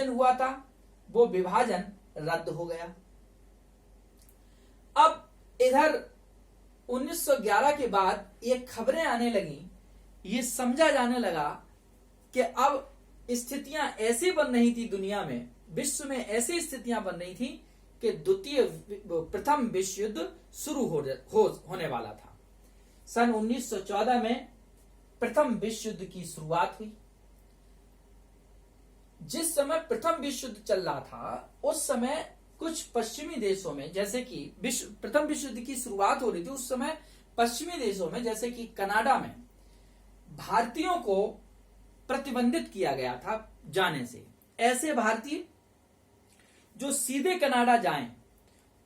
विभाजन हुआ था वो विभाजन रद्द हो गया। अब इधर 1911 के बाद ये खबरें आने लगी, ये समझा जाने लगा कि अब स्थितियां ऐसी बन रही थी दुनिया में, विश्व में ऐसी स्थितियां बन रही थी कि प्रथम विश्व युद्ध शुरू होने वाला था। सन 1914 में प्रथम विश्व युद्ध की शुरुआत हुई। जिस समय प्रथम विश्व युद्ध चल रहा था उस समय कुछ पश्चिमी देशों में, जैसे कि प्रथम विश्व युद्ध की शुरुआत हो रही थी, उस समय पश्चिमी देशों में जैसे कि कनाडा में भारतीयों को प्रतिबंधित किया गया था जाने से। ऐसे भारतीय जो सीधे कनाडा जाएं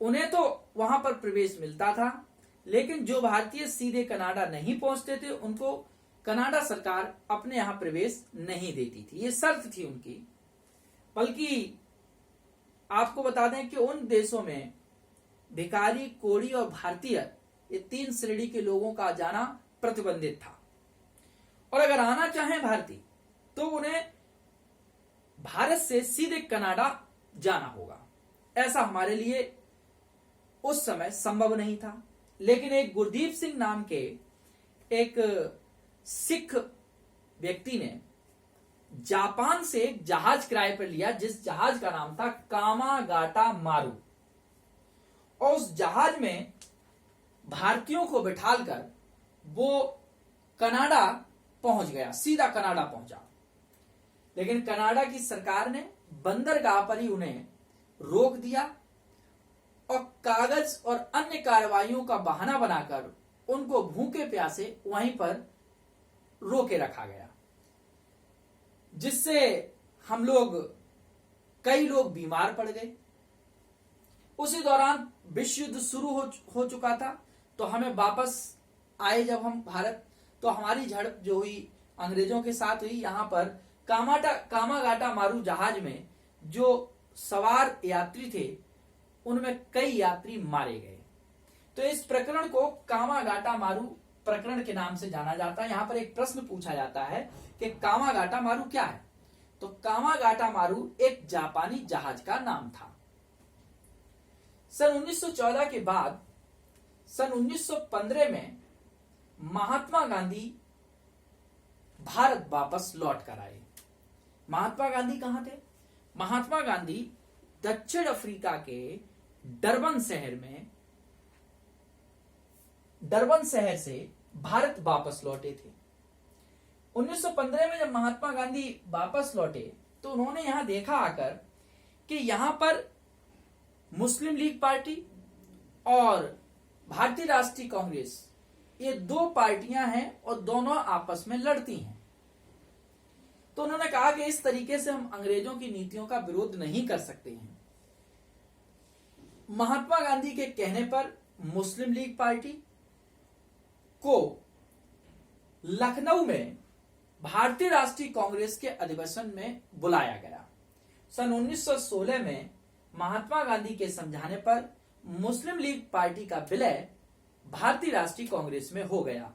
उन्हें तो वहां पर प्रवेश मिलता था, लेकिन जो भारतीय सीधे कनाडा नहीं पहुंचते थे उनको कनाडा सरकार अपने यहां प्रवेश नहीं देती थी, ये शर्त थी उनकी। बल्कि आपको बता दें कि उन देशों में भिखारी, कोढ़ी और भारतीय, ये 3 श्रेणी के लोगों का जाना प्रतिबंधित था। और अगर आना चाहें भारतीय तो उन्हें भारत से सीधे कनाडा जाना होगा। ऐसा हमारे लिए उस समय संभव नहीं था। लेकिन एक गुरदीप सिंह नाम के एक सिख व्यक्ति ने जापान से एक जहाज किराए पर लिया, जिस जहाज का नाम था कामागाटा मारू, और उस जहाज में भारतीयों को बिठालकर वो कनाडा पहुंच गया, सीधा कनाडा पहुंचा। लेकिन कनाडा की सरकार ने बंदरगाह पर ही उन्हें रोक दिया और कागज और अन्य कार्रवाइयों का बहाना बनाकर उनको भूखे प्यासे वहीं पर रोके रखा गया, जिससे कई लोग बीमार पड़ गए। उसी दौरान विश्व युद्ध शुरू हो चुका था। तो हमें वापस आए जब हम भारत, तो हमारी झड़प जो हुई अंग्रेजों के साथ हुई। यहां पर कामागाटा मारू जहाज में जो सवार यात्री थे उनमें कई यात्री मारे गए। तो इस प्रकरण को कामागाटा मारू प्रकरण के नाम से जाना जाता है। यहां पर एक प्रश्न पूछा जाता है कि कामागाटा मारू क्या है, तो कामागाटा मारू एक जापानी जहाज का नाम था। सन 1914 के बाद सन 1915 में महात्मा गांधी भारत वापस लौट कर आए। महात्मा गांधी कहां थे? महात्मा गांधी दक्षिण अफ्रीका के डरबन शहर से भारत वापस लौटे थे। 1915 में जब महात्मा गांधी वापस लौटे तो उन्होंने यहां देखा आकर कि यहां पर मुस्लिम लीग पार्टी और भारतीय राष्ट्रीय कांग्रेस, ये 2 पार्टियां हैं और दोनों आपस में लड़ती हैं। तो उन्होंने कहा कि इस तरीके से हम अंग्रेजों की नीतियों का विरोध नहीं कर सकते हैं। महात्मा गांधी के कहने पर मुस्लिम लीग पार्टी को लखनऊ में भारतीय राष्ट्रीय कांग्रेस के अधिवेशन में बुलाया गया। सन 1916 में महात्मा गांधी के समझाने पर मुस्लिम लीग पार्टी का विलय भारतीय राष्ट्रीय कांग्रेस में हो गया।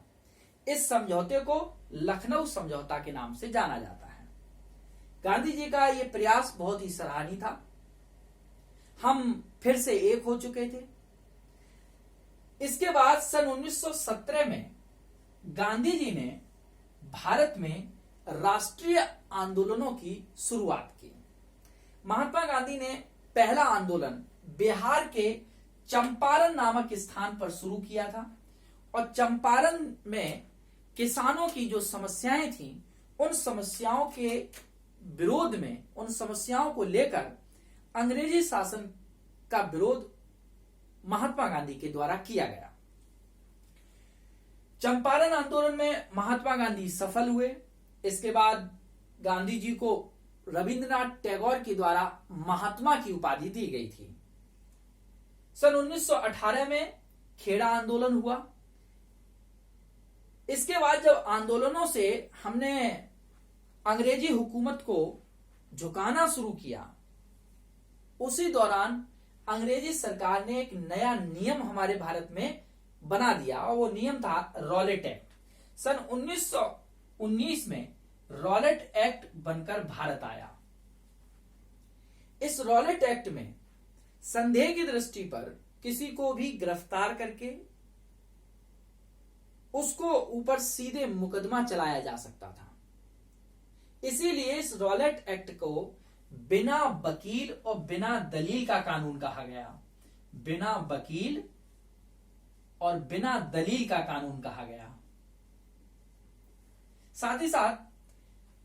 इस समझौते को लखनऊ समझौता के नाम से जाना जाता है। गांधी जी का यह प्रयास बहुत ही सराहनीय था। हम फिर से एक हो चुके थे। इसके बाद सन 1917 में गांधी जी ने भारत में राष्ट्रीय आंदोलनों की शुरुआत की। महात्मा गांधी ने पहला आंदोलन बिहार के चंपारण नामक स्थान पर शुरू किया था और चंपारण में किसानों की जो समस्याएं थीं, उन समस्याओं के विरोध में, उन समस्याओं को लेकर अंग्रेजी शासन का विरोध महात्मा गांधी के द्वारा किया गया। चंपारण आंदोलन में महात्मा गांधी सफल हुए। इसके बाद गांधी जी को रविंद्रनाथ टैगोर के द्वारा महात्मा की उपाधि दी गई थी। सन 1918 में खेड़ा आंदोलन हुआ। इसके बाद जब आंदोलनों से हमने अंग्रेजी हुकूमत को झुकाना शुरू किया, उसी दौरान अंग्रेजी सरकार ने एक नया नियम हमारे भारत में बना दिया और वो नियम था रॉलेट एक्ट। सन 1919 में रॉलेट एक्ट बनकर भारत आया इस रॉलेट एक्ट में संदेह की दृष्टि पर किसी को भी गिरफ्तार करके उसको ऊपर सीधे मुकदमा चलाया जा सकता था। इसीलिए इस रॉलेट एक्ट को बिना वकील और बिना दलील का कानून कहा गया। बिना वकील और बिना दलील का कानून कहा गया। साथ ही साथ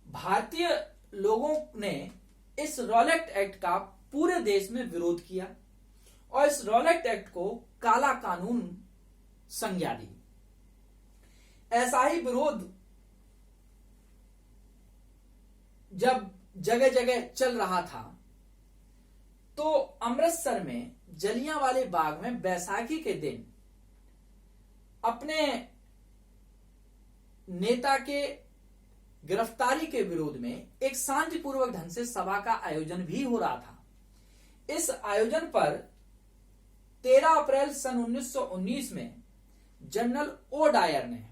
भारतीय लोगों ने इस रॉलेट एक्ट का पूरे देश में विरोध किया और इस रॉलेट एक्ट को काला कानून संज्ञा दी। ऐसा ही विरोध जब जगह जगह चल रहा था तो अमृतसर में जलियांवाले बाग में बैसाखी के दिन अपने नेता के गिरफ्तारी के विरोध में एक शांतिपूर्वक ढंग से सभा का आयोजन भी हो रहा था। इस आयोजन पर 13 अप्रैल सन 1919 में जनरल ओ डायर ने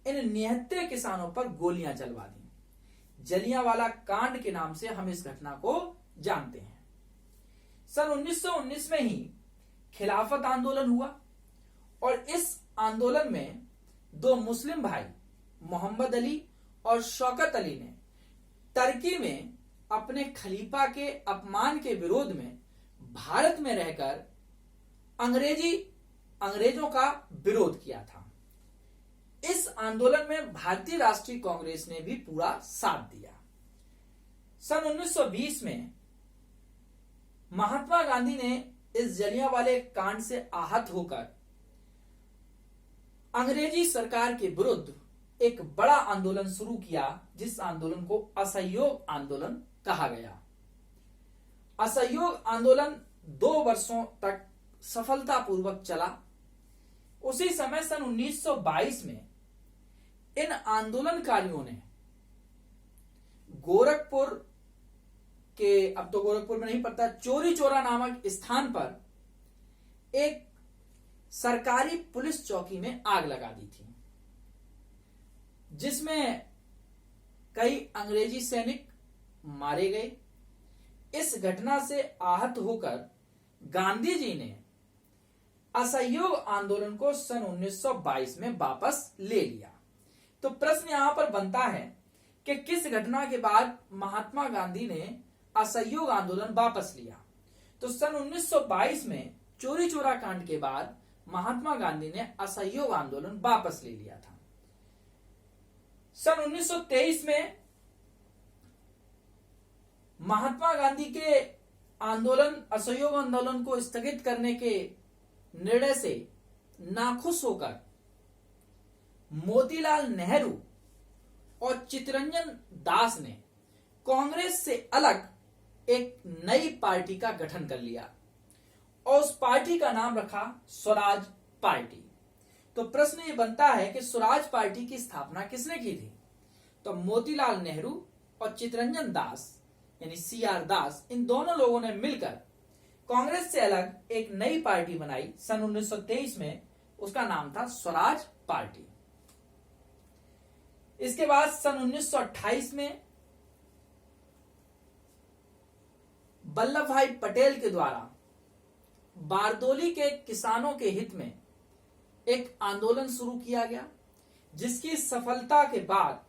इन निहत्थे किसानों पर गोलियां चलवा दी। जलियांवाला कांड के नाम से हम इस घटना को जानते हैं। सन 1919 में ही खिलाफत आंदोलन हुआ और इस आंदोलन में दो मुस्लिम भाई मोहम्मद अली और शौकत अली ने टर्की में अपने खलीफा के अपमान के विरोध में भारत में रहकर अंग्रेजों का विरोध किया था। इस आंदोलन में भारतीय राष्ट्रीय कांग्रेस ने भी पूरा साथ दिया। सन 1920 में महात्मा गांधी ने इस जलियांवाले कांड से आहत होकर अंग्रेजी सरकार के विरुद्ध एक बड़ा आंदोलन शुरू किया, जिस आंदोलन को असहयोग आंदोलन कहा गया। असहयोग आंदोलन 2 वर्षों तक सफलतापूर्वक चला। उसी समय सन 1922 में इन आंदोलनकारियों ने गोरखपुर के, अब तो गोरखपुर में नहीं पड़ता, चोरी चौरा नामक स्थान पर एक सरकारी पुलिस चौकी में आग लगा दी थी, जिसमें कई अंग्रेजी सैनिक मारे गए। इस घटना से आहत होकर गांधी जी ने असहयोग आंदोलन को सन 1922 में वापस ले लिया। तो प्रश्न यहां पर बनता है कि किस घटना के बाद महात्मा गांधी ने असहयोग आंदोलन वापस लिया? तो सन 1922 में चोरी चोरा कांड के बाद महात्मा गांधी ने असहयोग आंदोलन वापस ले लिया था। सन 1923 में महात्मा गांधी के असहयोग आंदोलन को स्थगित करने के निर्णय से नाखुश होकर मोतीलाल नेहरू और चित्तरंजन दास ने कांग्रेस से अलग एक नई पार्टी का गठन कर लिया और उस पार्टी का नाम रखा स्वराज पार्टी। तो प्रश्न ये बनता है कि स्वराज पार्टी की स्थापना किसने की थी? तो मोतीलाल नेहरू और चित्तरंजन दास यानी CR दास, इन दोनों लोगों ने मिलकर कांग्रेस से अलग एक नई पार्टी बनाई सन 1923 में। उसका नाम था स्वराज पार्टी। इसके बाद सन 1928 में वल्लभ भाई पटेल के द्वारा बारदोली के किसानों के हित में एक आंदोलन शुरू किया गया, जिसकी सफलता के बाद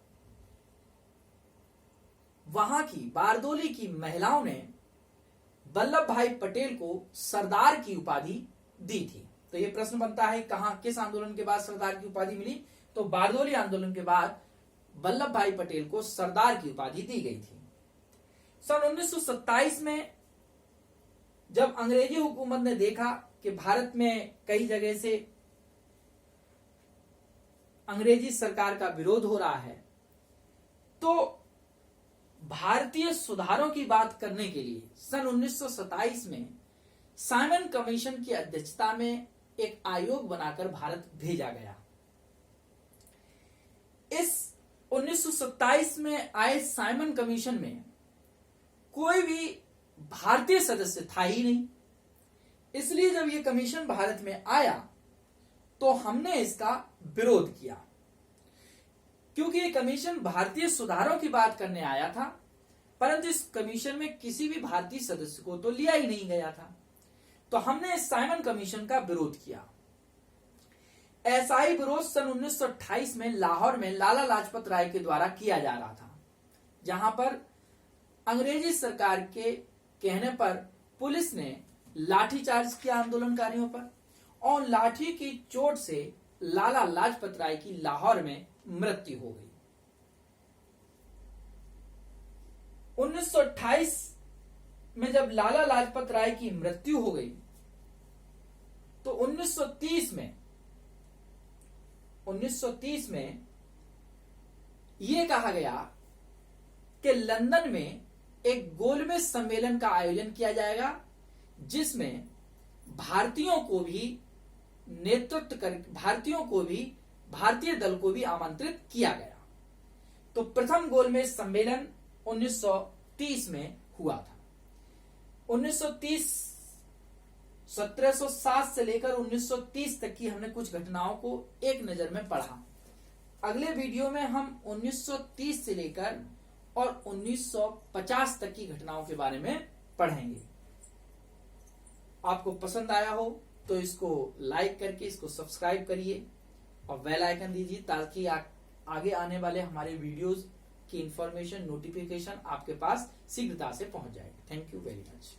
वहां की बारदोली की महिलाओं ने वल्लभ भाई पटेल को सरदार की उपाधि दी थी। तो यह प्रश्न बनता है कहां, किस आंदोलन के बाद सरदार की उपाधि मिली? तो बारदोली आंदोलन के बाद वल्लभ भाई पटेल को सरदार की उपाधि दी गई थी। सन 1927 में जब अंग्रेजी हुकूमत ने देखा कि भारत में कई जगह से अंग्रेजी सरकार का विरोध हो रहा है, तो भारतीय सुधारों की बात करने के लिए सन 1927 में साइमन कमीशन की अध्यक्षता में एक आयोग बनाकर भारत भेजा गया। इस 1927 में आए साइमन कमीशन में कोई भी भारतीय सदस्य था ही नहीं। इसलिए जब यह कमीशन भारत में आया तो हमने इसका विरोध किया, क्योंकि यह कमीशन भारतीय सुधारों की बात करने आया था परंतु इस कमीशन में किसी भी भारतीय सदस्य को तो लिया ही नहीं गया था। तो हमने साइमन कमीशन का विरोध किया। ऐसा ही विरोध सन 1928 में लाहौर में लाला लाजपत राय के द्वारा किया जा रहा था, जहां पर अंग्रेजी सरकार के कहने पर पुलिस ने लाठीचार्ज किया आंदोलनकारियों पर और लाठी की चोट से लाला लाजपत राय की लाहौर में मृत्यु हो गई। 1928 में जब लाला लाजपत राय की मृत्यु हो गई तो 1930 में यह कहा गया कि लंदन में एक गोलमेज सम्मेलन का आयोजन किया जाएगा, जिसमें भारतीयों को भी नेतृत्व कर भारतीय दल को भी आमंत्रित किया गया। तो प्रथम गोलमेज सम्मेलन 1930 में हुआ था। 1707 से लेकर 1930 तक की हमने कुछ घटनाओं को एक नजर में पढ़ा। अगले वीडियो में हम 1930 से लेकर और 1950 तक की घटनाओं के बारे में पढ़ेंगे। आपको पसंद आया हो तो इसको लाइक करके इसको सब्सक्राइब करिए और बेल आइकन दीजिए, ताकि आगे आने वाले हमारे वीडियोस की इंफॉर्मेशन, नोटिफिकेशन आपके पास शीघ्रता से पहुंच जाए। Thank you very much.